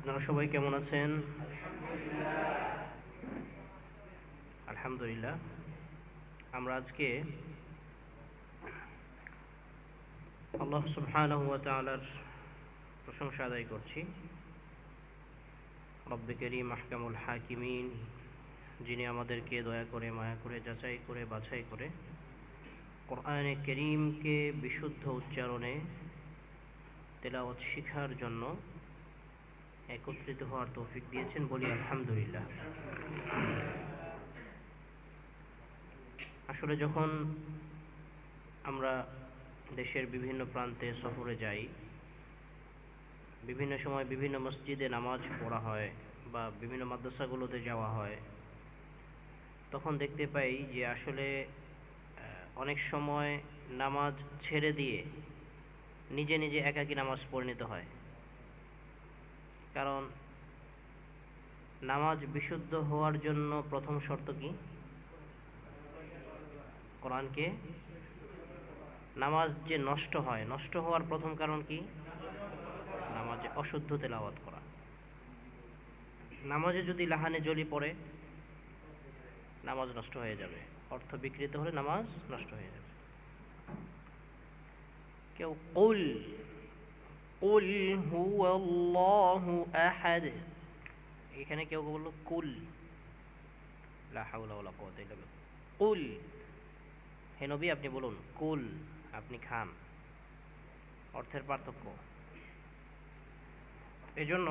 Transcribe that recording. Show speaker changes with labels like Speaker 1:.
Speaker 1: আপনারা সবাই কেমন আছেন? আলহামদুলিল্লাহ। আমরা আজকে আল্লাহ সুবহানাহু ওয়া তাআলার প্রশংসা আদায় করছি। রব্বে কারীম আহকামুল হাকিমিন, যিনি আমাদেরকে দয়া করে, মায়া করে, যাচাই করে, বাছাই করে কোরআনে কারীমকে বিশুদ্ধ উচ্চারণে তেলাওয়াত শিখার জন্য একত্রিত হওয়ার তৌফিক দিয়েছেন, বলি আলহামদুলিল্লাহ। আসলে যখন আমরা দেশের বিভিন্ন প্রান্তে সফরে যাই, বিভিন্ন সময় বিভিন্ন মসজিদে নামাজ পড়া হয় বা বিভিন্ন মাদ্রাসাগুলোতে যাওয়া হয়, তখন দেখতে পাই যে আসলে অনেক সময় নামাজ ছেড়ে দিয়ে নিজে নিজে একাকী নামাজ পড়ে নিতে হয়। কারণ নামাজ বিশুদ্ধ হওয়ার জন্য প্রথম শর্ত কি? কোরআনকে নামাজ যে নষ্ট হয়, নষ্ট হওয়ার প্রথম কারণ কি? নামাজে অশুদ্ধ তেলাওয়াত করা। নামাজে যদি লাহানে জলি পড়ে, নামাজ নষ্ট হয়ে যাবে। অর্থ বিকৃত হলে নামাজ নষ্ট হয়ে যাবে। কেউ কুল কুল হুয়াল্লাহু আহাদ, এখানে কেউ বলল কুল, লা হাওলা ওয়ালা কুওয়াতা ইল্লা বিল্লাহ। কুল, হে নবী আপনি বলুন, কুল আপনি খান, অর্থের পার্থক্য। এজন্য